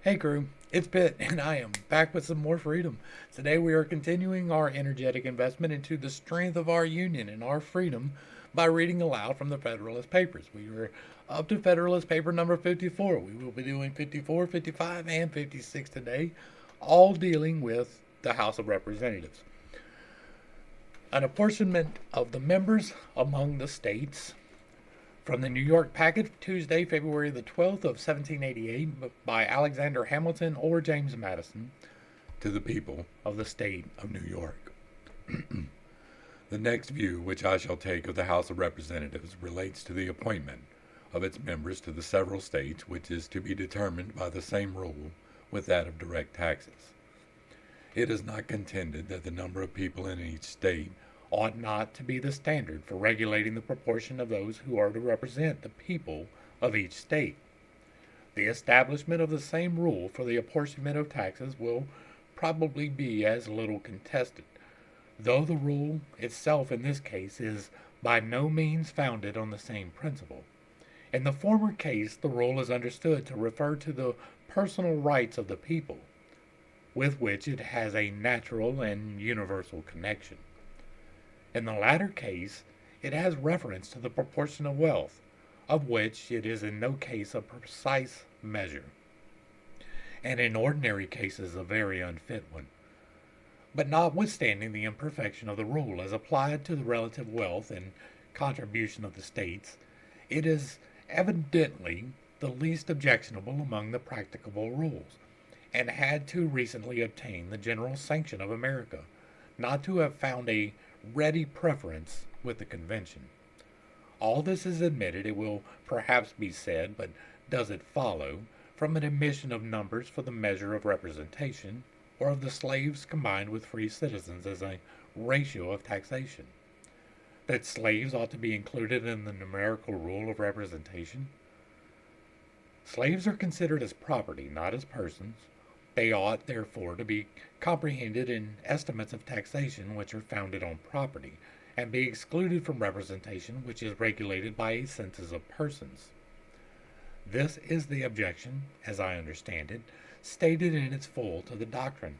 Hey crew, it's Pitt, and I am back with some more freedom. Today we are continuing our energetic investment into the strength of our union and our freedom by reading aloud from the Federalist Papers. We are up to Federalist Paper number 54. We will be doing 54, 55, and 56 today, all dealing with the House of Representatives. An apportionment of the members among the states from the New York Packet, Tuesday, February the 12th of 1788, by Alexander Hamilton or James Madison, to the people of the state of New York. The next view which I shall take of the House of Representatives relates to the appointment of its members to the several states, which is to be determined by the same rule with that of direct taxes. It is not contended that the number of people in each state ought not to be the standard for regulating the proportion of those who are to represent the people of each state. The establishment of the same rule for the apportionment of taxes will probably be as little contested, though the rule itself in this case is by no means founded on the same principle. In the former case, the rule is understood to refer to the personal rights of the people, with which it has a natural and universal connection. In the latter case, it has reference to the proportion of wealth, of which it is in no case a precise measure, and in ordinary cases a very unfit one. But notwithstanding the imperfection of the rule as applied to the relative wealth and contribution of the states, it is evidently the least objectionable among the practicable rules, and had too recently obtained the general sanction of America not to have found a ready preference with the convention. All this is admitted, it will perhaps be said, but does it follow from an admission of numbers for the measure of representation, or of the slaves combined with free citizens as a ratio of taxation, that slaves ought to be included in the numerical rule of representation? Slaves are considered as property, not as persons. They ought, therefore, to be comprehended in estimates of taxation which are founded on property, and be excluded from representation which is regulated by a census of persons. This is the objection, as I understand it, stated in its full to the doctrine.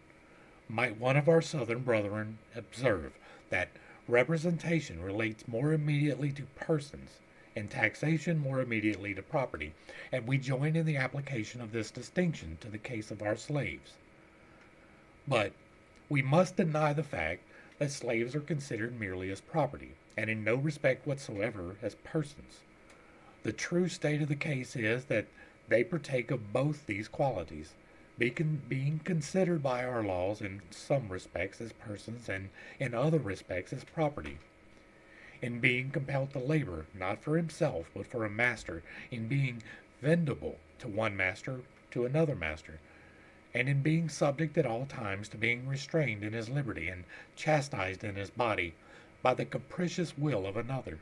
Might one of our Southern brethren observe that representation relates more immediately to persons, and taxation more immediately to property, and we join in the application of this distinction to the case of our slaves. But we must deny the fact that slaves are considered merely as property, and in no respect whatsoever as persons. The true state of the case is that they partake of both these qualities, being considered by our laws in some respects as persons, and in other respects as property. In being compelled to labor, not for himself, but for a master, in being vendible to one master to another master, and in being subject at all times to being restrained in his liberty and chastised in his body by the capricious will of another.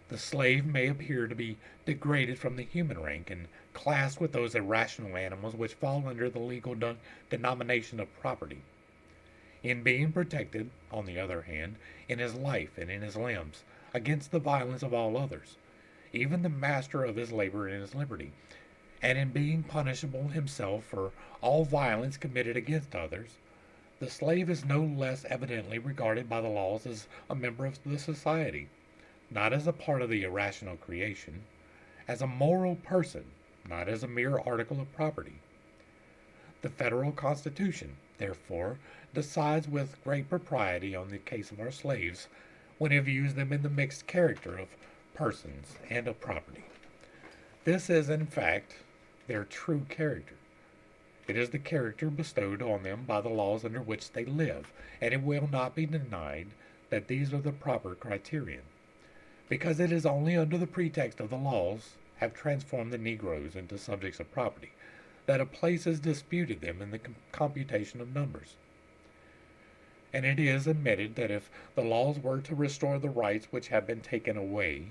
The slave may appear to be degraded from the human rank, and classed with those irrational animals which fall under the legal denomination of property. In being protected, on the other hand, in his life and in his limbs, against the violence of all others, even the master of his labor and his liberty, and in being punishable himself for all violence committed against others, the slave is no less evidently regarded by the laws as a member of the society, not as a part of the irrational creation, as a moral person, not as a mere article of property. The federal Constitution, therefore, decides with great propriety on the case of our slaves when it views them in the mixed character of persons and of property. This is, in fact, their true character. It is the character bestowed on them by the laws under which they live, and it will not be denied that these are the proper criterion, because it is only under the pretext of the laws have transformed the Negroes into subjects of property that a place is disputed them in the computation of numbers. And it is admitted that if the laws were to restore the rights which have been taken away,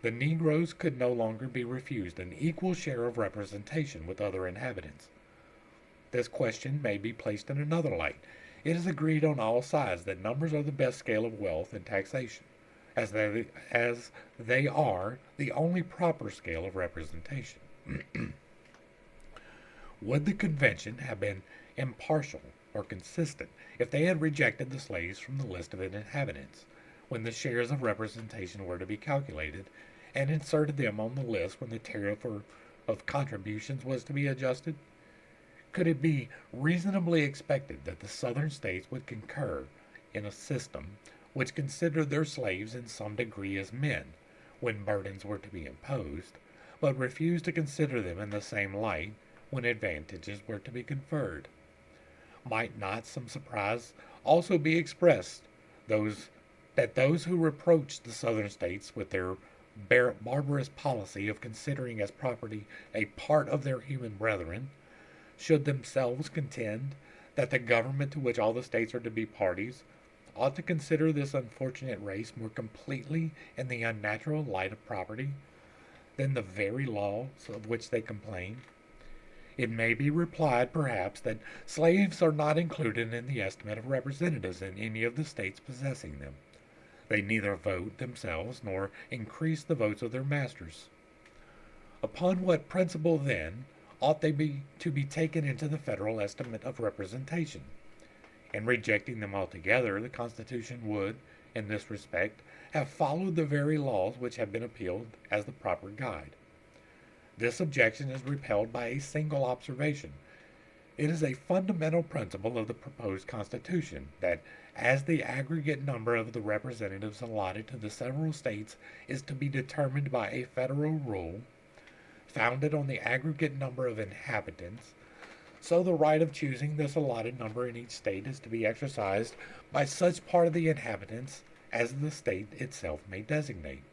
the Negroes could no longer be refused an equal share of representation with other inhabitants. This question may be placed in another light. It is agreed on all sides that numbers are the best scale of wealth and taxation, as they are the only proper scale of representation. Would the convention have been impartial or consistent if they had rejected the slaves from the list of inhabitants when the shares of representation were to be calculated, and inserted them on the list when the tariff of contributions was to be adjusted? Could it be reasonably expected that the Southern states would concur in a system which considered their slaves in some degree as men when burdens were to be imposed, but refused to consider them in the same light when advantages were to be conferred? Might not some surprise also be expressed that those who reproached the Southern states with their barbarous policy of considering as property a part of their human brethren should themselves contend that the government to which all the states are to be parties ought to consider this unfortunate race more completely in the unnatural light of property than the very laws of which they complain? It may be replied, perhaps, that slaves are not included in the estimate of representatives in any of the states possessing them. They neither vote themselves nor increase the votes of their masters. Upon what principle, then, ought they to be taken into the federal estimate of representation? In rejecting them altogether, the Constitution would, in this respect, have followed the very laws which have been appealed as the proper guide. This objection is repelled by a single observation. It is a fundamental principle of the proposed Constitution that, as the aggregate number of the representatives allotted to the several states is to be determined by a federal rule founded on the aggregate number of inhabitants, so the right of choosing this allotted number in each state is to be exercised by such part of the inhabitants as the state itself may designate.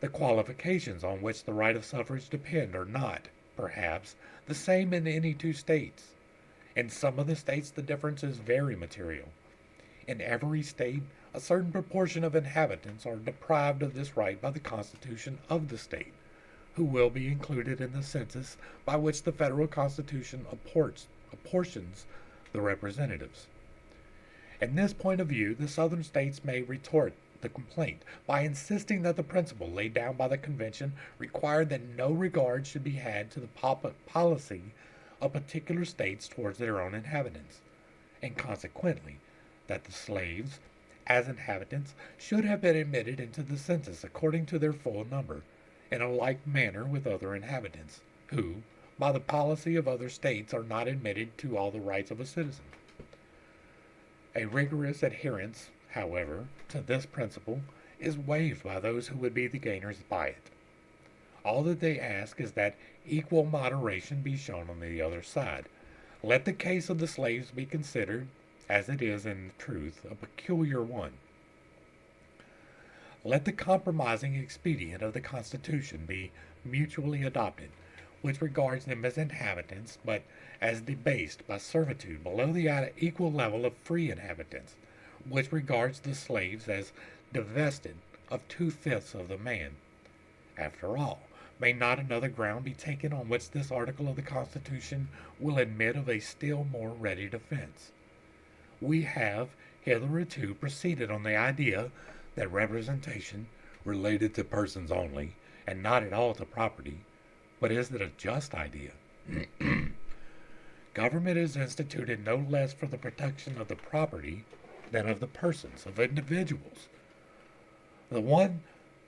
The qualifications on which the right of suffrage depend are not, perhaps, the same in any two states. In some of the states the difference is very material. In every state, a certain proportion of inhabitants are deprived of this right by the constitution of the state, who will be included in the census by which the federal constitution apportions the representatives. In this point of view, the Southern states may retort the complaint by insisting that the principle laid down by the convention required that no regard should be had to the policy of particular states towards their own inhabitants, and consequently that the slaves, as inhabitants, should have been admitted into the census according to their full number, in a like manner with other inhabitants, who, by the policy of other states, are not admitted to all the rights of a citizen. A rigorous adherence, however, to this principle is waived by those who would be the gainers by it. All that they ask is that equal moderation be shown on the other side. Let the case of the slaves be considered, as it is in truth, a peculiar one. Let the compromising expedient of the Constitution be mutually adopted, which regards them as inhabitants, but as debased by servitude below the equal level of free inhabitants, which regards the slaves as divested of 2/5 of the man. After all, may not another ground be taken on which this article of the Constitution will admit of a still more ready defense? We have hitherto proceeded on the idea that representation related to persons only, and not at all to property. But is it a just idea? Government is instituted no less for the protection of the property than of the persons, of individuals. The one,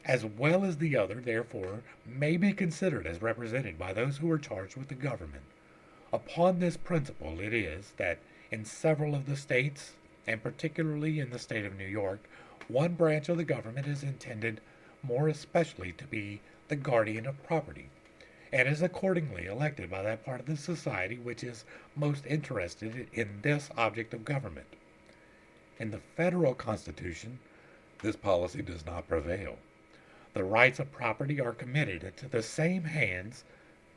as well as the other, therefore, may be considered as represented by those who are charged with the government. Upon this principle it is that in several of the states, and particularly in the state of New York, one branch of the government is intended more especially to be the guardian of property, and is accordingly elected by that part of the society which is most interested in this object of government. In the federal Constitution, this policy does not prevail. The rights of property are committed to the same hands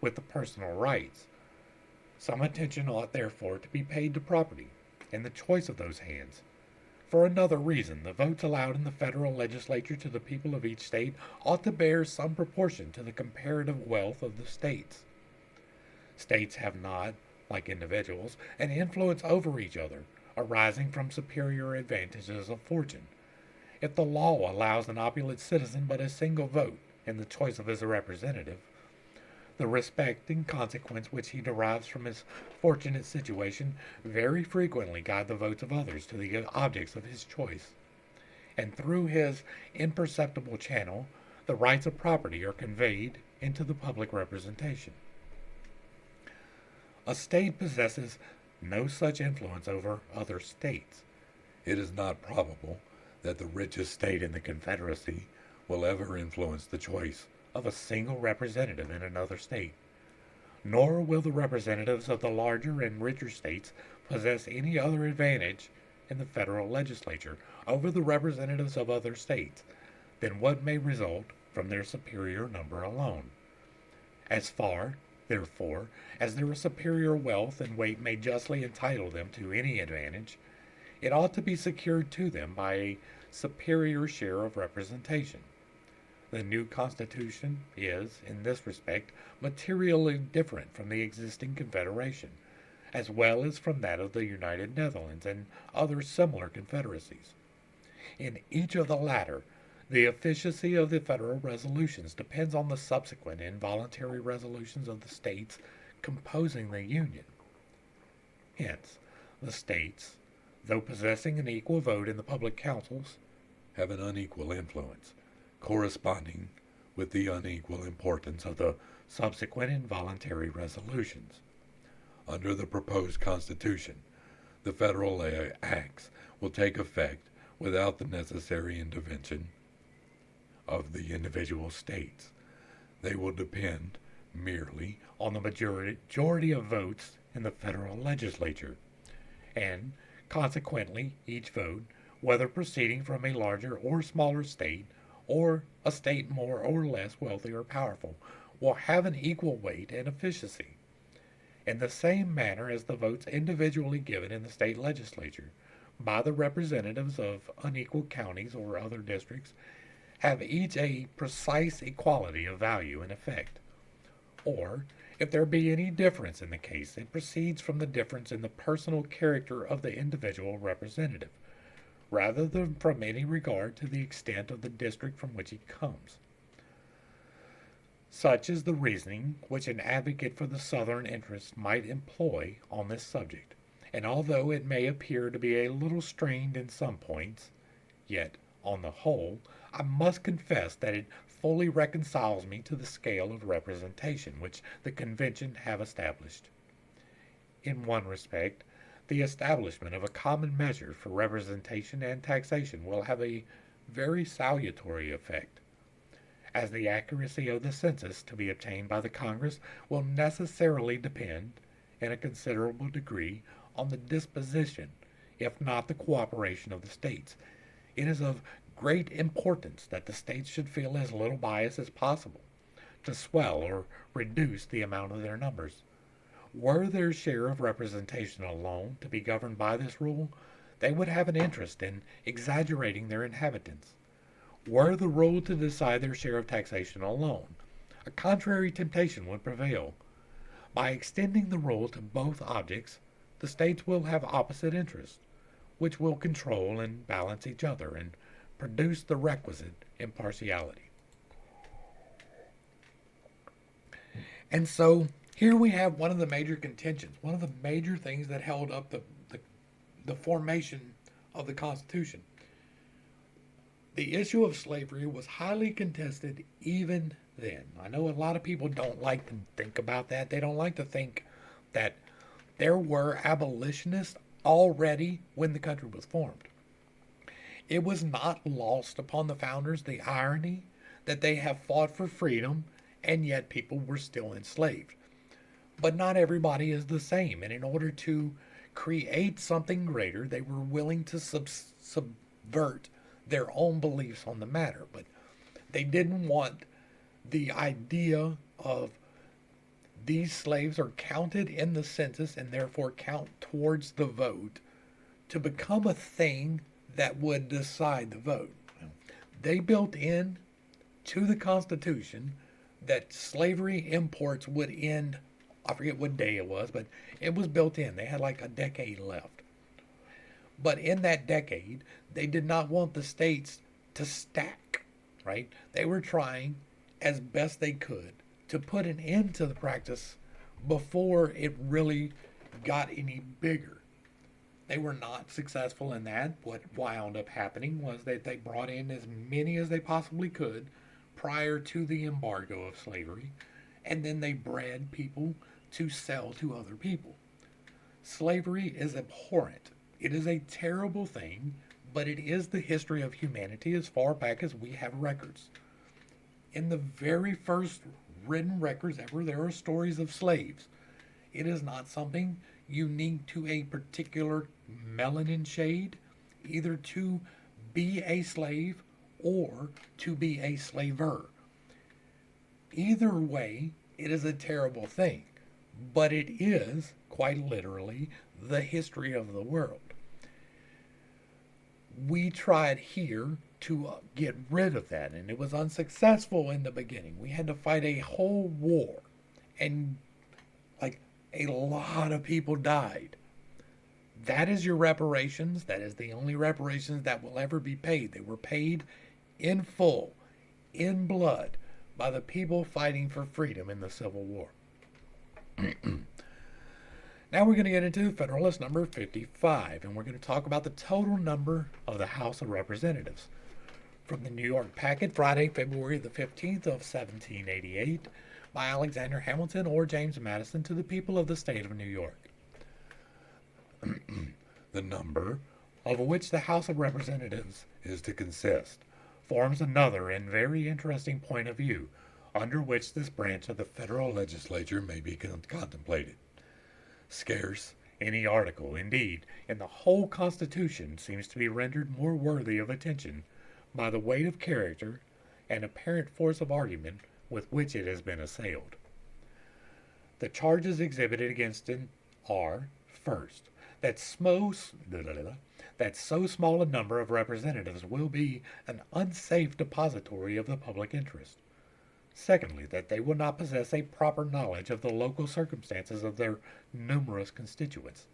with the personal rights. Some attention ought therefore to be paid to property and the choice of those hands. For another reason, the votes allowed in the federal legislature to the people of each state ought to bear some proportion to the comparative wealth of the states. States have not, like individuals, an influence over each other, arising from superior advantages of fortune. If the law allows an opulent citizen but a single vote in the choice of his representative, The respect and consequence which he derives from his fortunate situation very frequently guide the votes of others to the objects of his choice. And through his imperceptible channel, the rights of property are conveyed into the public representation. A state possesses no such influence over other states. It is not probable that the richest state in the Confederacy will ever influence the choice of a single representative in another state, nor will the representatives of the larger and richer states possess any other advantage in the federal legislature over the representatives of other states than what may result from their superior number alone. As far, therefore, as their superior wealth and weight may justly entitle them to any advantage, it ought to be secured to them by a superior share of representation. The new Constitution is, in this respect, materially different from the existing Confederation, as well as from that of the United Netherlands and other similar confederacies. In each of the latter, the efficacy of the federal resolutions depends on the subsequent involuntary resolutions of the states composing the Union. Hence, the states, though possessing an equal vote in the public councils, have an unequal influence, corresponding with the unequal importance of the subsequent involuntary resolutions. Under the proposed Constitution, the federal acts will take effect without the necessary intervention of the individual states. They will depend merely on the majority of votes in the federal legislature, and consequently each vote, whether proceeding from a larger or smaller state, or a state more or less wealthy or powerful, will have an equal weight and efficacy. In the same manner as the votes individually given in the state legislature by the representatives of unequal counties or other districts have each a precise equality of value and effect. Or, if there be any difference in the case, it proceeds from the difference in the personal character of the individual representative, rather than from any regard to the extent of the district from which he comes. Such is the reasoning which an advocate for the Southern interest might employ on this subject, and although it may appear to be a little strained in some points, yet, on the whole, I must confess that it fully reconciles me to the scale of representation which the convention have established. In one respect, the establishment of a common measure for representation and taxation will have a very salutary effect, as the accuracy of the census to be obtained by the Congress will necessarily depend, in a considerable degree, on the disposition, if not the cooperation of the states. It is of great importance that the states should feel as little bias as possible to swell or reduce the amount of their numbers. Were their share of representation alone to be governed by this rule, they would have an interest in exaggerating their inhabitants. Were the rule to decide their share of taxation alone, a contrary temptation would prevail. By extending the rule to both objects, the states will have opposite interests, which will control and balance each other and produce the requisite impartiality. And so here we have one of the major contentions, one of the major things that held up the formation of the Constitution. The issue of slavery was highly contested even then. I know a lot of people don't like to think about that. They don't like to think that there were abolitionists already when the country was formed. It was not lost upon the founders the irony that they have fought for freedom and yet people were still enslaved. But not everybody is the same, and in order to create something greater, they were willing to subvert their own beliefs on the matter. But they didn't want the idea of these slaves are counted in the census and therefore count towards the vote to become a thing that would decide the vote. They built in to the Constitution that slavery imports would end. I forget what day it was, but it was built in. They had like a decade left. But in that decade, they did not want the states to stack, right? They were trying as best they could to put an end to the practice before it really got any bigger. They were not successful in that. What wound up happening was that they brought in as many as they possibly could prior to the embargo of slavery, and then they bred people to sell to other people. Slavery is abhorrent. It is a terrible thing, but it is the history of humanity as far back as we have records. In the very first written records ever, there are stories of slaves. It is not something unique to a particular melanin shade, either to be a slave or to be a slaver. Either way, it is a terrible thing, but it is, quite literally, the history of the world. We tried here to get rid of that, and it was unsuccessful in the beginning. We had to fight a whole war, and like a lot of people died. That is your reparations. That is the only reparations that will ever be paid. They were paid in full, in blood, by the people fighting for freedom in the Civil War. Now we're going to get into Federalist number 55, and we're going to talk about the total number of the House of Representatives. From the New York Packet, Friday, February the 15th of 1788, by Alexander Hamilton or James Madison to the people of the state of New York. The number of which the House of Representatives is to consist forms another and very interesting point of view under which this branch of the federal legislature may be contemplated. Scarce any article, indeed, in the whole Constitution seems to be rendered more worthy of attention by the weight of character and apparent force of argument with which it has been assailed. The charges exhibited against it are, first, that so small a number of representatives will be an unsafe depository of the public interest. Secondly, that they will not possess a proper knowledge of the local circumstances of their numerous constituents.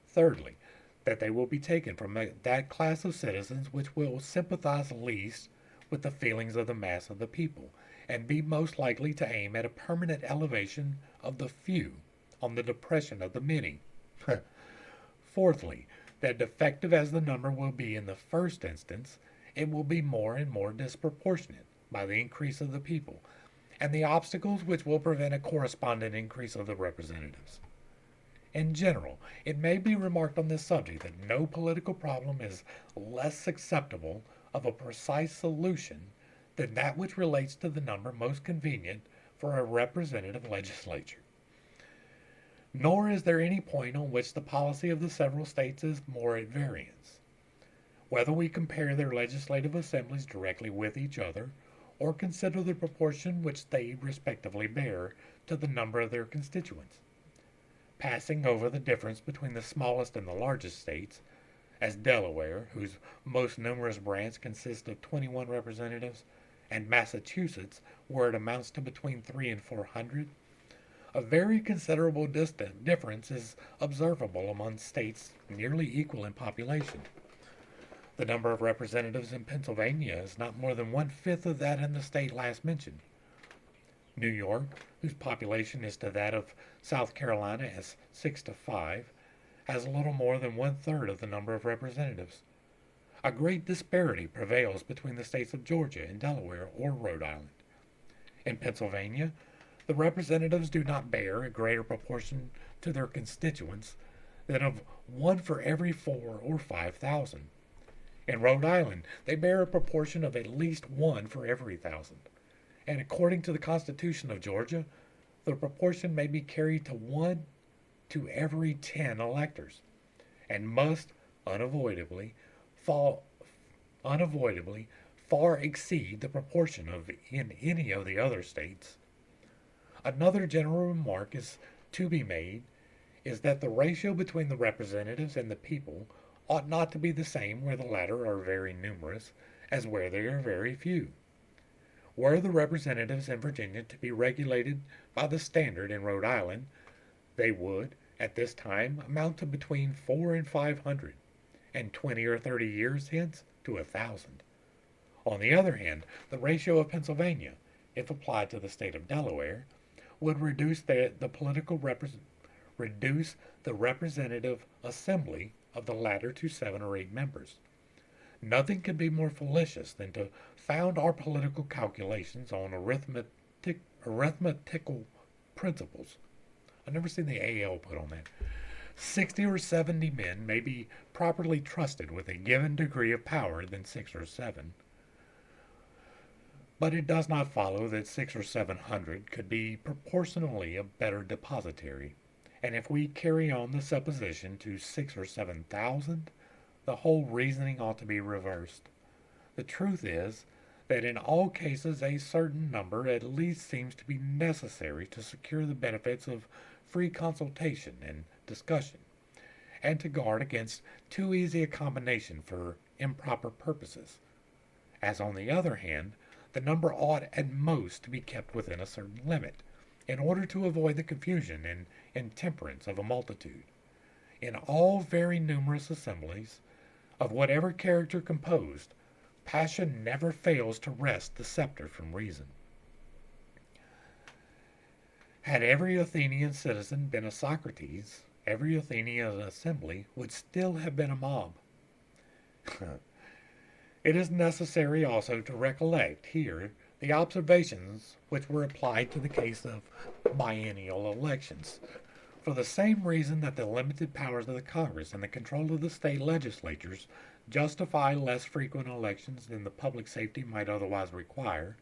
Thirdly, that they will be taken from that class of citizens which will sympathize least with the feelings of the mass of the people, and be most likely to aim at a permanent elevation of the few on the depression of the many. Fourthly, that defective as the number will be in the first instance, it will be more and more disproportionate by the increase of the people, and the obstacles which will prevent a correspondent increase of the representatives. In general, it may be remarked on this subject that no political problem is less susceptible of a precise solution than that which relates to the number most convenient for a representative legislature. Nor is there any point on which the policy of the several states is more at variance. Whether we compare their legislative assemblies directly with each other, or consider the proportion which they respectively bear to the number of their constituents. Passing over the difference between the smallest and the largest states, as Delaware, whose most numerous branch consists of 21 representatives, and Massachusetts, where it amounts to between 300 and 400, a very considerable difference is observable among states nearly equal in population. The number of representatives in Pennsylvania is not more than 1/5 of that in the state last mentioned. New York, whose population is to that of South Carolina as 6-5, has a little more than 1/3 of the number of representatives. A great disparity prevails between the states of Georgia and Delaware or Rhode Island. In Pennsylvania, the representatives do not bear a greater proportion to their constituents than of 1 for every 4 or 5,000. In Rhode Island, they bear a proportion of at least 1 for every 1,000. And according to the Constitution of Georgia, the proportion may be carried to 1 to every 10 electors, and must unavoidably far exceed the proportion of in any of the other states. Another general remark is to be made is that the ratio between the representatives and the people ought not to be the same where the latter are very numerous as where they are very few. Were the representatives in Virginia to be regulated by the standard in Rhode Island, they would, at this time, amount to between 400 and 500, and 20 or 30 years hence to 1,000. On the other hand, the ratio of Pennsylvania, if applied to the state of Delaware, would reduce the representative assembly of the latter to 7 or 8 members. Nothing could be more fallacious than to found our political calculations on arithmetical principles. I've never seen the AL put on that. 60 or 70 men may be properly trusted with a given degree of power than 6 or 7. But it does not follow that 6 or 700 could be proportionally a better depositary. And if we carry on the supposition to 6 or 7,000, the whole reasoning ought to be reversed. The truth is that in all cases a certain number at least seems to be necessary to secure the benefits of free consultation and discussion, and to guard against too easy a combination for improper purposes. As on the other hand, the number ought at most to be kept within a certain limit, in order to avoid the confusion and intemperance of a multitude. In all very numerous assemblies, of whatever character composed, passion never fails to wrest the scepter from reason. Had every Athenian citizen been a Socrates, every Athenian assembly would still have been a mob. It is necessary also to recollect here the observations which were applied to the case of biennial elections. For the same reason that the limited powers of the Congress and the control of the state legislatures justify less frequent elections than the public safety might otherwise require,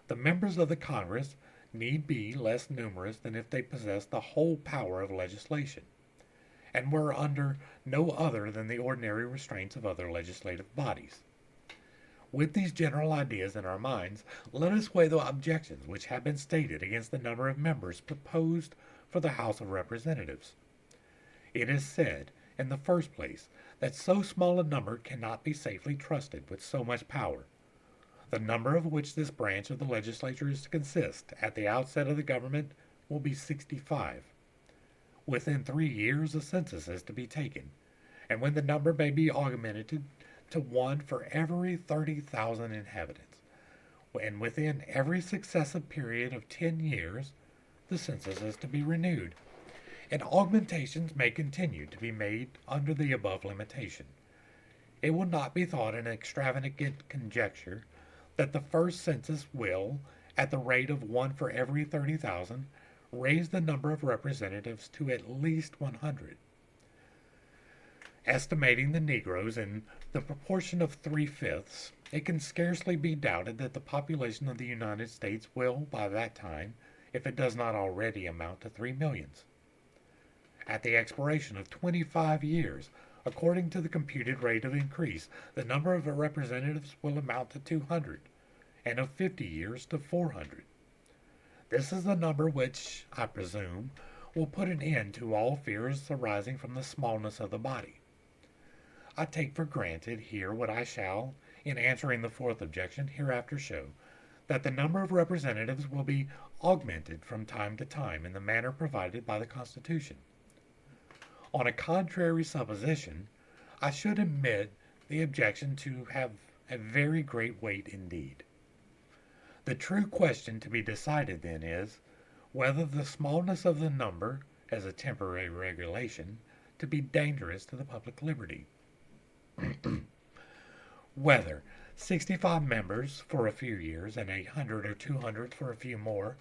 the members of the Congress need be less numerous than if they possessed the whole power of legislation, and were under no other than the ordinary restraints of other legislative bodies. With these general ideas in our minds, let us weigh the objections which have been stated against the number of members proposed for the House of Representatives. It is said, in the first place, that so small a number cannot be safely trusted with so much power. The number of which this branch of the legislature is to consist at the outset of the government will be 65. Within 3 years a census is to be taken, and when the number may be augmented to 1 for every 30,000 inhabitants, and within every successive period of 10 years the census is to be renewed, and augmentations may continue to be made under the above limitation. It will not be thought an extravagant conjecture that the first census will, at the rate of 1 for every 30,000, raise the number of representatives to at least 100. Estimating the Negroes in the proportion of 3/5, it can scarcely be doubted that the population of the United States will, by that time, if it does not already amount to 3 millions. At the expiration of 25 years, according to the computed rate of increase, the number of representatives will amount to 200, and of 50 years to 400. This is the number which, I presume, will put an end to all fears arising from the smallness of the body. I take for granted here what I shall, in answering the fourth objection, hereafter show, that the number of representatives will be augmented from time to time in the manner provided by the Constitution. On a contrary supposition, I should admit the objection to have a very great weight indeed. The true question to be decided then is, whether the smallness of the number, as a temporary regulation, to be dangerous to the public liberty. Whether 65 members for a few years and 100 or 200 for a few more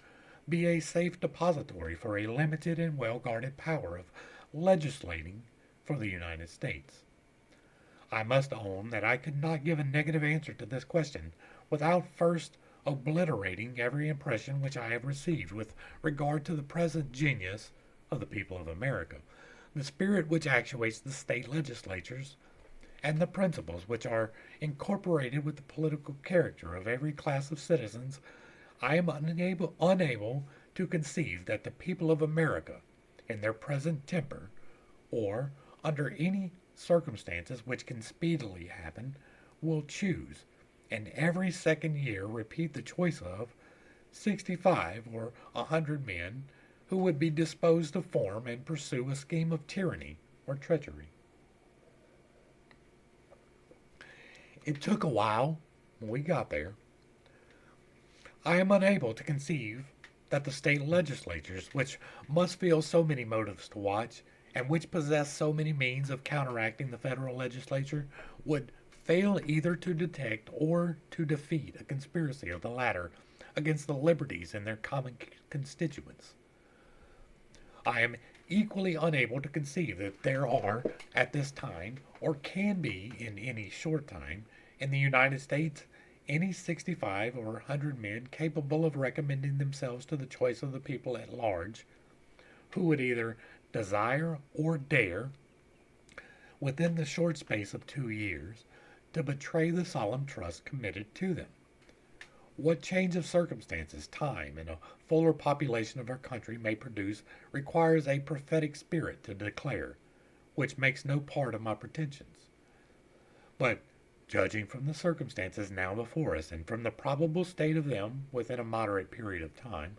be a safe depository for a limited and well-guarded power of legislating for the United States. I must own that I could not give a negative answer to this question without first obliterating every impression which I have received with regard to the present genius of the people of America, the spirit which actuates the state legislatures, and the principles which are incorporated with the political character of every class of citizens. I am unable to conceive that the people of America, in their present temper, or under any circumstances which can speedily happen, will choose, and every second year repeat the choice of 65 or 100 men who would be disposed to form and pursue a scheme of tyranny or treachery. It took a while, when we got there. I am unable to conceive that the state legislatures, which must feel so many motives to watch, and which possess so many means of counteracting the federal legislature, would fail either to detect or to defeat a conspiracy of the latter against the liberties in their common constituents. I am equally unable to conceive that there are, at this time, or can be in any short time, in the United States, any 65 or 100 men capable of recommending themselves to the choice of the people at large, who would either desire or dare, within the short space of 2 years, to betray the solemn trust committed to them. What change of circumstances, time, and a fuller population of our country may produce requires a prophetic spirit to declare, which makes no part of my pretensions. But, judging from the circumstances now before us, and from the probable state of them within a moderate period of time,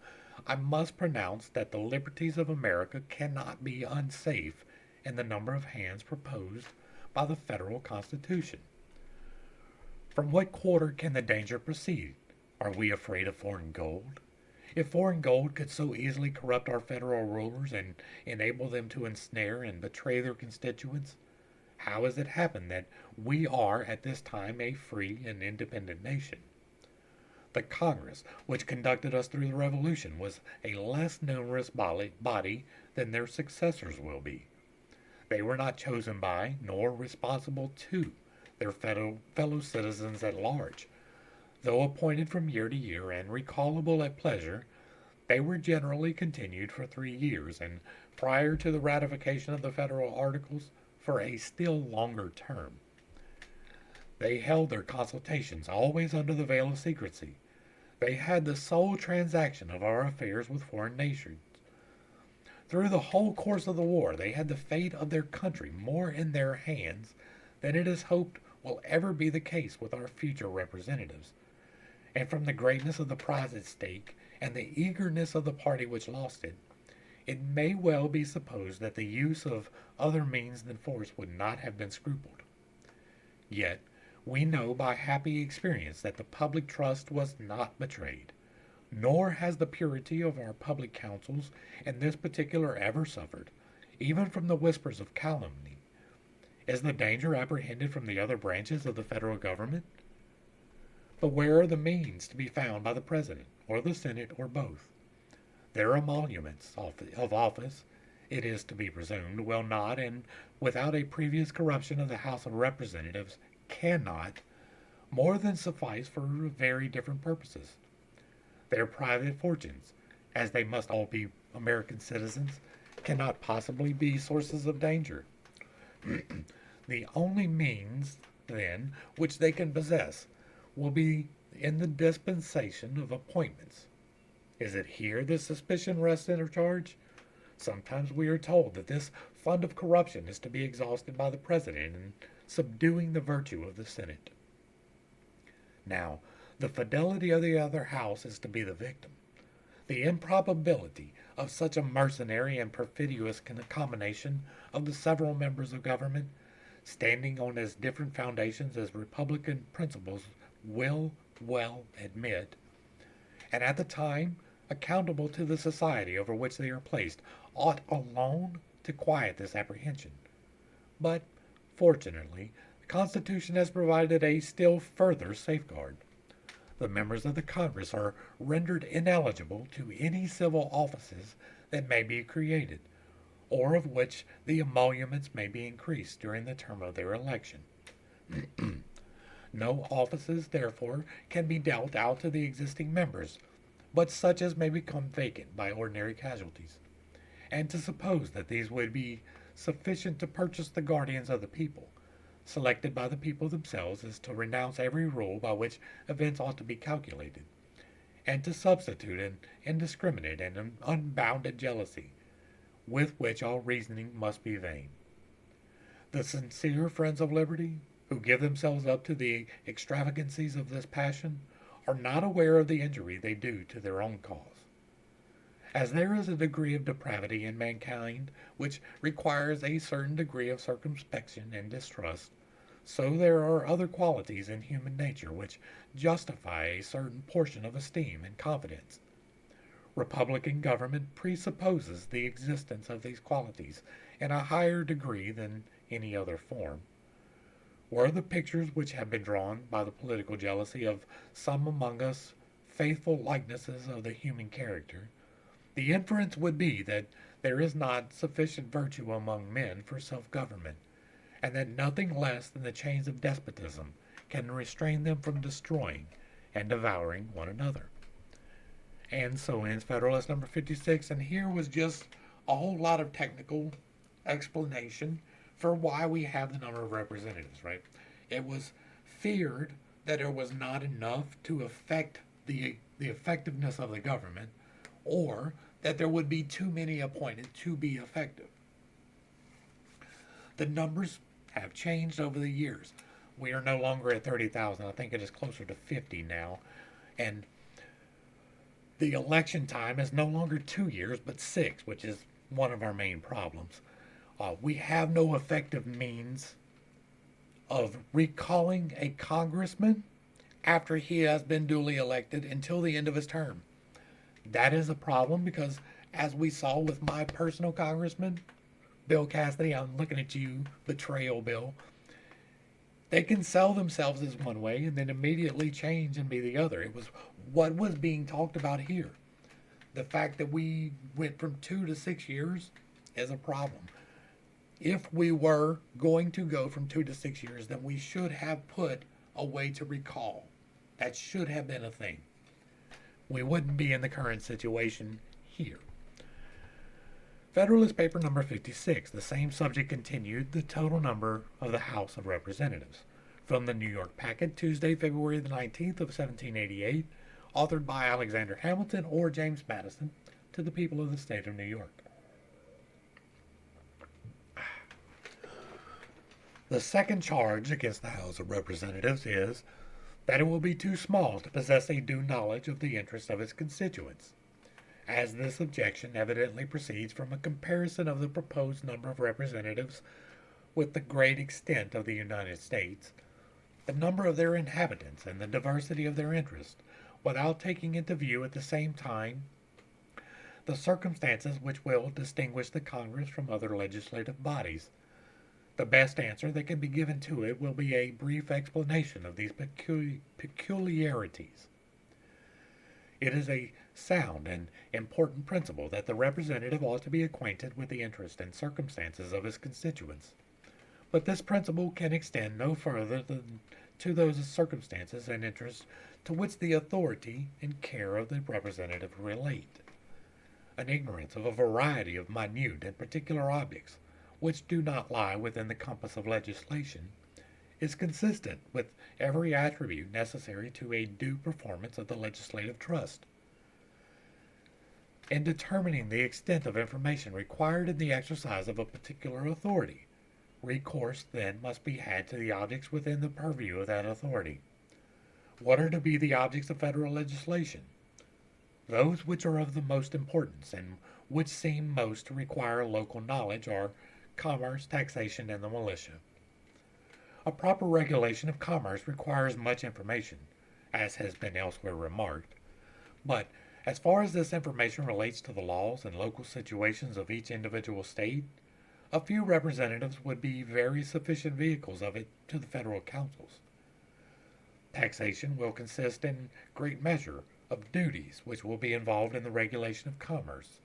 I must pronounce that the liberties of America cannot be unsafe in the number of hands proposed by the federal Constitution. From what quarter can the danger proceed? Are we afraid of foreign gold? If foreign gold could so easily corrupt our federal rulers and enable them to ensnare and betray their constituents, how has it happened that we are at this time a free and independent nation? The Congress, which conducted us through the Revolution, was a less numerous body than their successors will be. They were not chosen by, nor responsible to, their fellow citizens at large. Though appointed from year to year and recallable at pleasure, they were generally continued for 3 years, and prior to the ratification of the federal articles, for a still longer term. They held their consultations always under the veil of secrecy. They had the sole transaction of our affairs with foreign nations. Through the whole course of the war, they had the fate of their country more in their hands than it is hoped will ever be the case with our future representatives. And from the greatness of the prize at stake and the eagerness of the party which lost it, it may well be supposed that the use of other means than force would not have been scrupled. Yet we know by happy experience that the public trust was not betrayed, nor has the purity of our public councils in this particular ever suffered, even from the whispers of calumny. Is the danger apprehended from the other branches of the federal government? But where are the means to be found by the President, or the Senate, or both? Their emoluments of office, it is to be presumed, will not, and without a previous corruption of the House of Representatives, cannot, more than suffice for very different purposes. Their private fortunes, as they must all be American citizens, cannot possibly be sources of danger. The only means, then, which they can possess will be in the dispensation of appointments. Is it here that suspicion rests in our charge? Sometimes we are told that this fund of corruption is to be exhausted by the President in subduing the virtue of the Senate. Now, the fidelity of the other house is to be the victim. The improbability of such a mercenary and perfidious combination of the several members of government, standing on as different foundations as republican principles will well admit, and at the time accountable to the society over which they are placed, ought alone to quiet this apprehension. But, fortunately, the Constitution has provided a still further safeguard. The members of the Congress are rendered ineligible to any civil offices that may be created, or of which the emoluments may be increased during the term of their election. No offices, therefore, can be dealt out to the existing members, but such as may become vacant by ordinary casualties. And to suppose that these would be sufficient to purchase the guardians of the people, selected by the people themselves, is to renounce every rule by which events ought to be calculated, and to substitute an indiscriminate and an unbounded jealousy, with which all reasoning must be vain. The sincere friends of liberty, who give themselves up to the extravagancies of this passion, are not aware of the injury they do to their own cause. As there is a degree of depravity in mankind which requires a certain degree of circumspection and distrust, So there are other qualities in human nature which justify a certain portion of esteem and confidence. Republican government presupposes the existence of these qualities in a higher degree than any other form. Were the pictures which have been drawn by the political jealousy of some among us faithful likenesses of the human character, the inference would be that there is not sufficient virtue among men for self-government, and that nothing less than the chains of despotism can restrain them from destroying and devouring one another. And so ends Federalist number 56, and here was just a whole lot of technical explanation for why we have the number of representatives, right? It was feared that there was not enough to affect the effectiveness of the government, or that there would be too many appointed to be effective. The numbers have changed over the years. We are no longer at 30,000. I think it is closer to 50 now. And the election time is no longer 2 years, but 6, which is one of our main problems. We have no effective means of recalling a congressman after he has been duly elected until the end of his term. That is a problem because, as we saw with my personal congressman, Bill Cassidy, I'm looking at you, betrayal Bill, they can sell themselves as one way and then immediately change and be the other. It was what was being talked about here. The fact that we went from 2 to 6 years is a problem. If we were going to go from 2 to 6 years, then we should have put a way to recall. That should have been a thing. We wouldn't be in the current situation here. Federalist paper number 56, the same subject continued, the total number of the House of Representatives. From the New York Packet, Tuesday, February the 19th of 1788, authored by Alexander Hamilton or James Madison, to the people of the state of New York. The second charge against the House of Representatives is that it will be too small to possess a due knowledge of the interests of its constituents. As this objection evidently proceeds from a comparison of the proposed number of representatives with the great extent of the United States, the number of their inhabitants, and the diversity of their interests, without taking into view at the same time the circumstances which will distinguish the Congress from other legislative bodies. The best answer that can be given to it will be a brief explanation of these peculiarities. It is a sound and important principle that the representative ought to be acquainted with the interests and circumstances of his constituents. But this principle can extend no further than to those circumstances and interests to which the authority and care of the representative relate. An ignorance of a variety of minute and particular objects, which do not lie within the compass of legislation, is consistent with every attribute necessary to a due performance of the legislative trust. In determining the extent of information required in the exercise of a particular authority, recourse then must be had to the objects within the purview of that authority. What are to be the objects of federal legislation? Those which are of the most importance and which seem most to require local knowledge are commerce, taxation, and the militia. A proper regulation of commerce requires much information, as has been elsewhere remarked, but as far as this information relates to the laws and local situations of each individual state, a few representatives would be very sufficient vehicles of it to the federal councils. Taxation will consist in great measure of duties which will be involved in the regulation of commerce.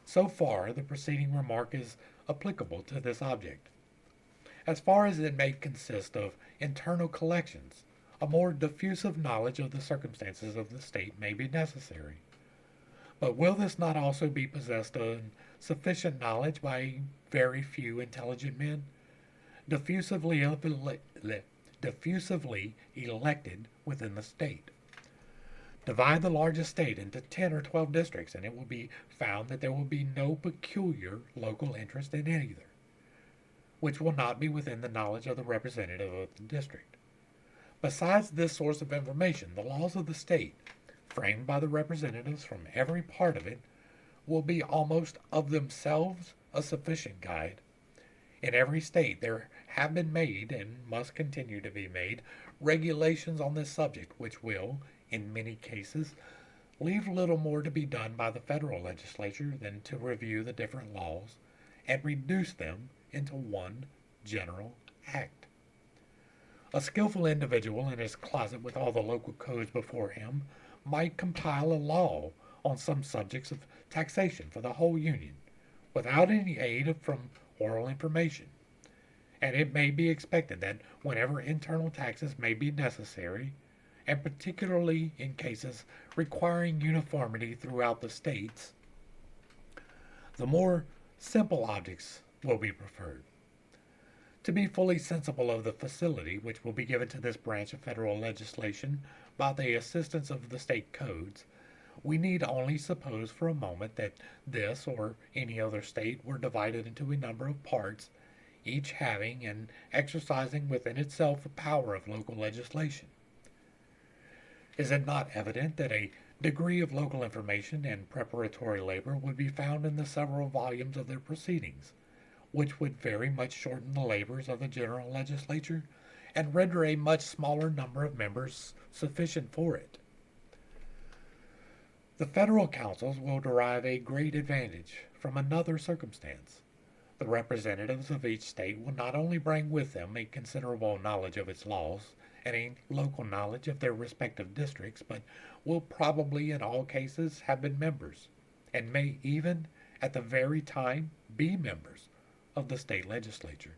So far, the preceding remark is applicable to this object. As far as it may consist of internal collections, a more diffusive knowledge of the circumstances of the state may be necessary. But will this not also be possessed of sufficient knowledge by very few intelligent men, diffusively elected within the state? Divide the largest state into 10 or 12 districts, and it will be found that there will be no peculiar local interest in either, which will not be within the knowledge of the representative of the district. Besides this source of information, the laws of the state, framed by the representatives from every part of it, will be almost of themselves a sufficient guide. In every state there have been made, and must continue to be made, regulations on this subject which will, in many cases, leave little more to be done by the federal legislature than to review the different laws and reduce them into one general act. A skillful individual in his closet with all the local codes before him might compile a law on some subjects of taxation for the whole Union, without any aid from oral information, and it may be expected that whenever internal taxes may be necessary, and particularly in cases requiring uniformity throughout the states, the more simple objects will be preferred. To be fully sensible of the facility which will be given to this branch of federal legislation by the assistance of the state codes, we need only suppose for a moment that this or any other state were divided into a number of parts, each having and exercising within itself the power of local legislation. Is it not evident that a degree of local information and preparatory labor would be found in the several volumes of their proceedings, which would very much shorten the labors of the general legislature and render a much smaller number of members sufficient for it? The federal councils will derive a great advantage from another circumstance. The representatives of each state will not only bring with them a considerable knowledge of its laws and a local knowledge of their respective districts, but will probably in all cases have been members, and may even at the very time be members of the state legislature,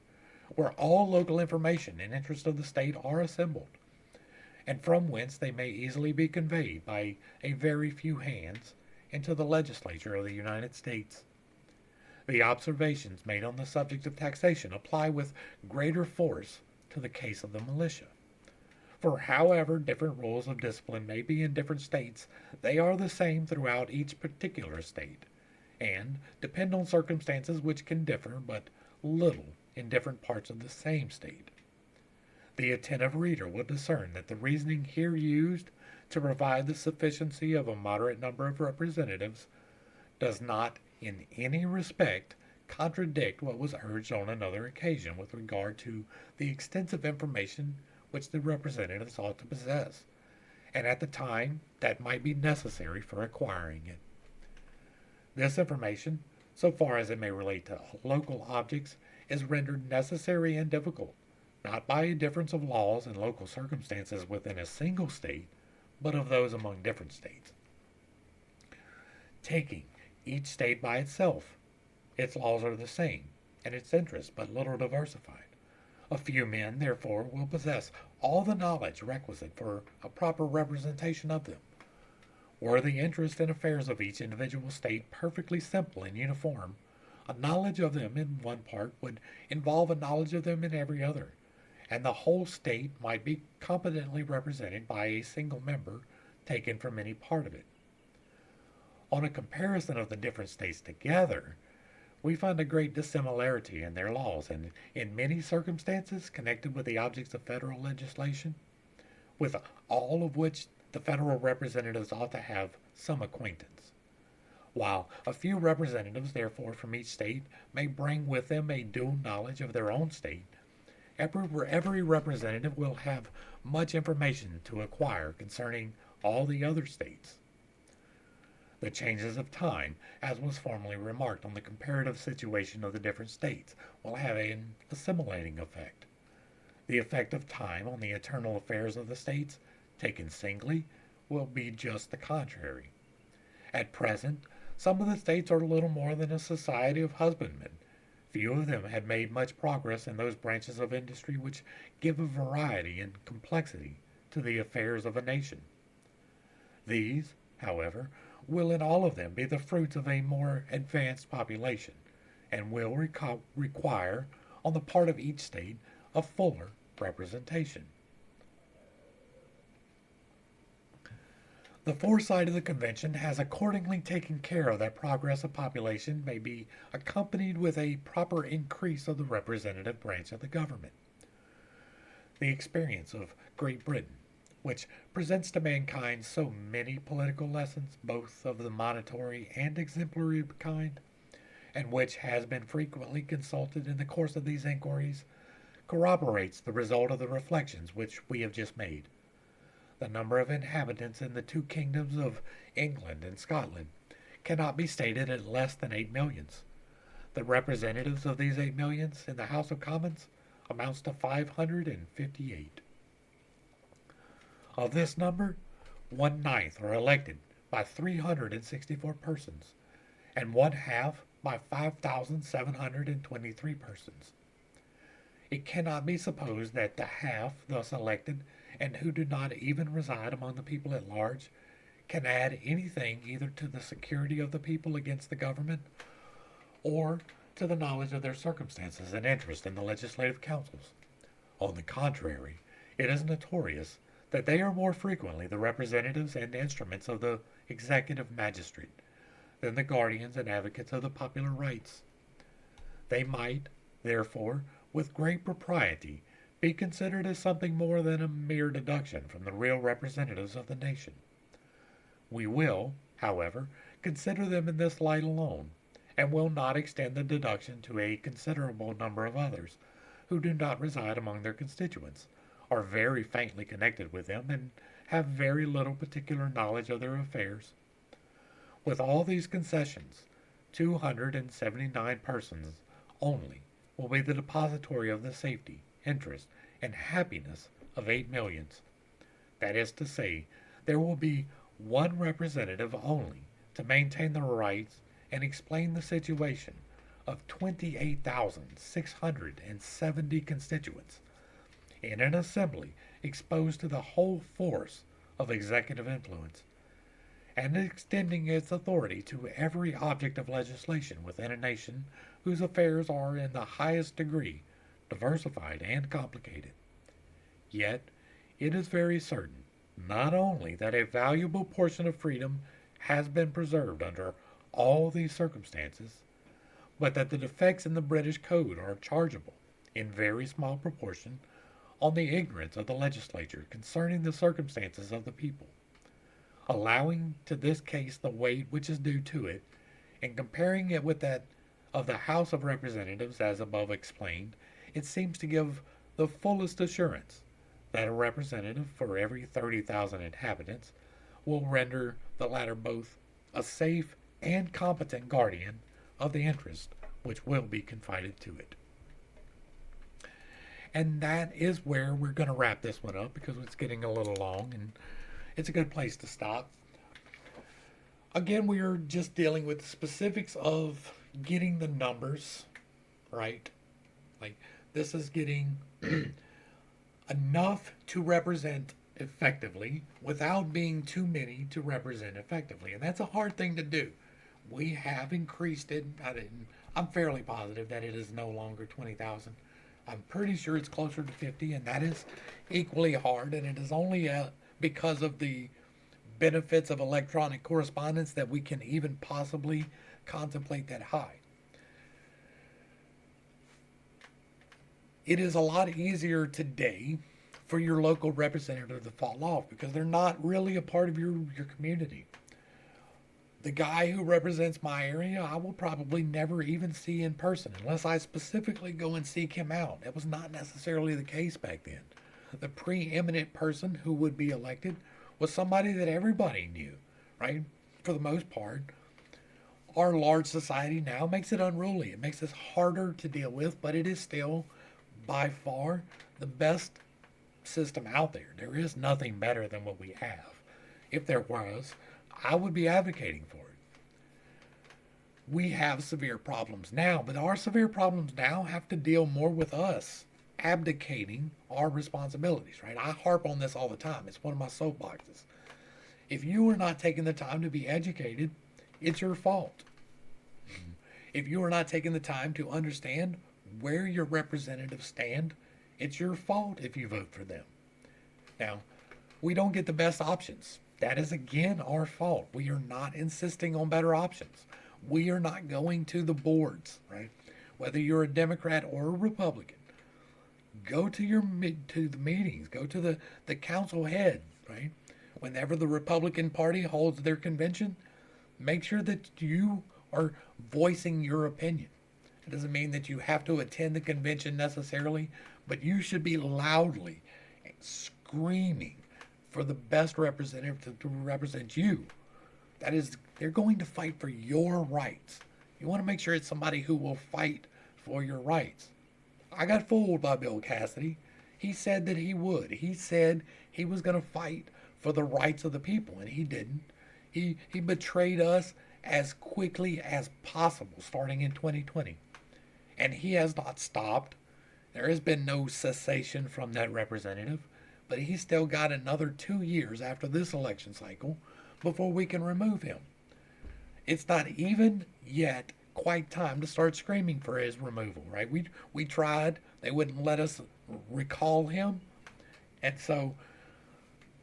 where all local information and interests of the state are assembled, and from whence they may easily be conveyed by a very few hands into the legislature of the United States. The observations made on the subject of taxation apply with greater force to the case of the militia. For however different rules of discipline may be in different states, they are the same throughout each particular state, and depend on circumstances which can differ but little in different parts of the same state. The attentive reader will discern that the reasoning here used to provide the sufficiency of a moderate number of representatives does not in any respect contradict what was urged on another occasion with regard to the extensive information which the representatives ought to possess, and at the time that might be necessary for acquiring it. This information, so far as it may relate to local objects, is rendered necessary and difficult, not by a difference of laws and local circumstances within a single state, but of those among different states. Taking each state by itself, its laws are the same, and its interests but little diversified. A few men, therefore, will possess all the knowledge requisite for a proper representation of them. Were the interest and affairs of each individual state perfectly simple and uniform, a knowledge of them in one part would involve a knowledge of them in every other, and the whole state might be competently represented by a single member taken from any part of it. On a comparison of the different states together, we find a great dissimilarity in their laws, and in many circumstances connected with the objects of federal legislation, with all of which the federal representatives ought to have some acquaintance. While a few representatives, therefore, from each state may bring with them a due knowledge of their own state, every representative will have much information to acquire concerning all the other states. The changes of time, as was formerly remarked on the comparative situation of the different states, will have an assimilating effect. The effect of time on the internal affairs of the states, taken singly, will be just the contrary. At present, some of the states are little more than a society of husbandmen. Few of them have made much progress in those branches of industry which give a variety and complexity to the affairs of a nation. These, however, will in all of them be the fruits of a more advanced population, and will require, on the part of each state, a fuller representation. The foresight of the convention has accordingly taken care of that progress of population may be accompanied with a proper increase of the representative branch of the government. The experience of Great Britain, which presents to mankind so many political lessons, both of the monetary and exemplary kind, and which has been frequently consulted in the course of these inquiries, corroborates the result of the reflections which we have just made. The number of inhabitants in the two kingdoms of England and Scotland cannot be stated at less than 8 millions. The representatives of these 8 millions in the House of Commons amounts to 558. Of this number, 1/9 are elected by 364 persons, and 1/2 by 5,723 persons. It cannot be supposed that the half thus elected, and who do not even reside among the people at large, can add anything either to the security of the people against the government, or to the knowledge of their circumstances and interest in the legislative councils. On the contrary, it is notorious that they are more frequently the representatives and instruments of the executive magistrate than the guardians and advocates of the popular rights. They might, therefore, with great propriety, be considered as something more than a mere deduction from the real representatives of the nation. We will, however, consider them in this light alone, and will not extend the deduction to a considerable number of others who do not reside among their constituents, are very faintly connected with them, and have very little particular knowledge of their affairs. With all these concessions, 279 persons only will be the depository of the safety, interest, and happiness of 8 millions. That is to say, there will be one representative only to maintain the rights and explain the situation of 28,670 constituents in an assembly exposed to the whole force of executive influence, and extending its authority to every object of legislation within a nation whose affairs are in the highest degree diversified and complicated. Yet it is very certain, not only that a valuable portion of freedom has been preserved under all these circumstances, but that the defects in the British Code are chargeable, in very small proportion, on the ignorance of the legislature concerning the circumstances of the people. Allowing to this case the weight which is due to it, and comparing it with that of the House of Representatives as above explained, it seems to give the fullest assurance that a representative for every 30,000 inhabitants will render the latter both a safe and competent guardian of the interest which will be confided to it. And that is where we're going to wrap this one up, because it's getting a little long and it's a good place to stop. Again, we are just dealing with the specifics of getting the numbers right. Like, this is getting enough to represent effectively without being too many to represent effectively. And that's a hard thing to do. We have increased it. I'm fairly positive that it is no longer 20,000. I'm pretty sure it's closer to 50, and that is equally hard. And it is only because of the benefits of electronic correspondence that we can even possibly contemplate that high. It is a lot easier today for your local representative to fall off because they're not really a part of your community. The guy who represents my area, I will probably never even see in person unless I specifically go and seek him out. That was not necessarily the case back then. The preeminent person who would be elected was somebody that everybody knew, right? For the most part. Our large society now makes it unruly. It makes us harder to deal with, but it is still by far the best system out there. There is nothing better than what we have. If there was, I would be advocating for it. We have severe problems now, but our severe problems now have to deal more with us abdicating our responsibilities, right? I harp on this all the time. It's one of my soapboxes. If you are not taking the time to be educated, it's your fault. If you are not taking the time to understand where your representatives stand, it's your fault if you vote for them. Now, we don't get the best options. That is, again, our fault. We are not insisting on better options. We are not going to the boards, right? Whether you're a Democrat or a Republican, go to the meetings, go to the council head, right? Whenever the Republican Party holds their convention, make sure that you or voicing your opinion. It doesn't mean that you have to attend the convention necessarily, but you should be loudly screaming for the best representative to represent you. That is, they're going to fight for your rights. You want to make sure it's somebody who will fight for your rights. I got fooled by Bill Cassidy. He said that he would. He said he was going to fight for the rights of the people, and he didn't. He betrayed us as quickly as possible starting in 2020. And he has not stopped. There has been no cessation from that representative, but he's still got another 2 years after this election cycle before we can remove him. It's not even yet quite time to start screaming for his removal, right? We tried. They wouldn't let us recall him. And so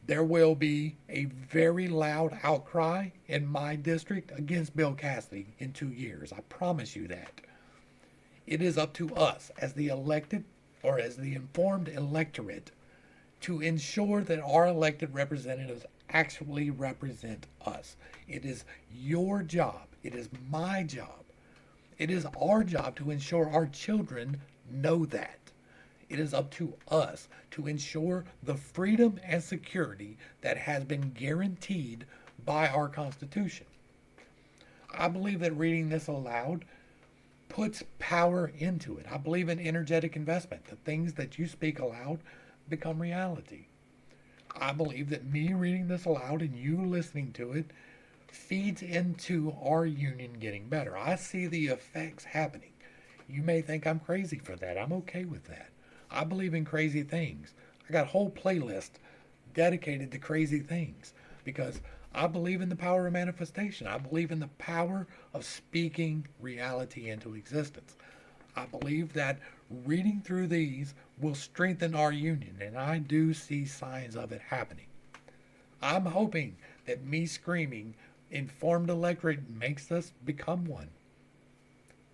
there will be a very loud outcry in my district against Bill Cassidy in 2 years. I promise you that. It is up to us as the elected or as the informed electorate to ensure that our elected representatives actually represent us. It is your job. It is my job. It is our job to ensure our children know that. It is up to us to ensure the freedom and security that has been guaranteed by our Constitution. I believe that reading this aloud puts power into it. I believe in energetic investment. The things that you speak aloud become reality. I believe that me reading this aloud and you listening to it feeds into our union getting better. I see the effects happening. You may think I'm crazy for that. I'm okay with that. I believe in crazy things. I got a whole playlist dedicated to crazy things because I believe in the power of manifestation. I believe in the power of speaking reality into existence. I believe that reading through these will strengthen our union, and I do see signs of it happening. I'm hoping that me screaming informed electorate makes us become one.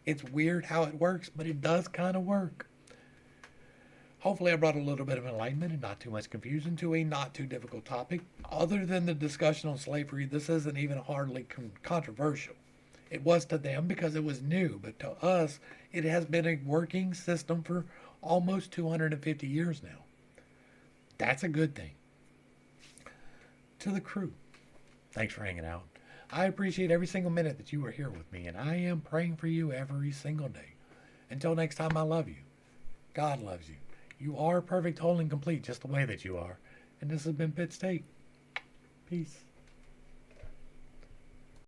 It's weird how it works, but it does kind of work. Hopefully I brought a little bit of enlightenment and not too much confusion to a not too difficult topic. Other than the discussion on slavery, this isn't even hardly controversial. It was to them because it was new, but to us, it has been a working system for almost 250 years now. That's a good thing. To the crew, thanks for hanging out. I appreciate every single minute that you are here with me, and I am praying for you every single day. Until next time, I love you. God loves you. You are perfect, whole, and complete just the way that you are. And this has been Pitt's Take. Peace.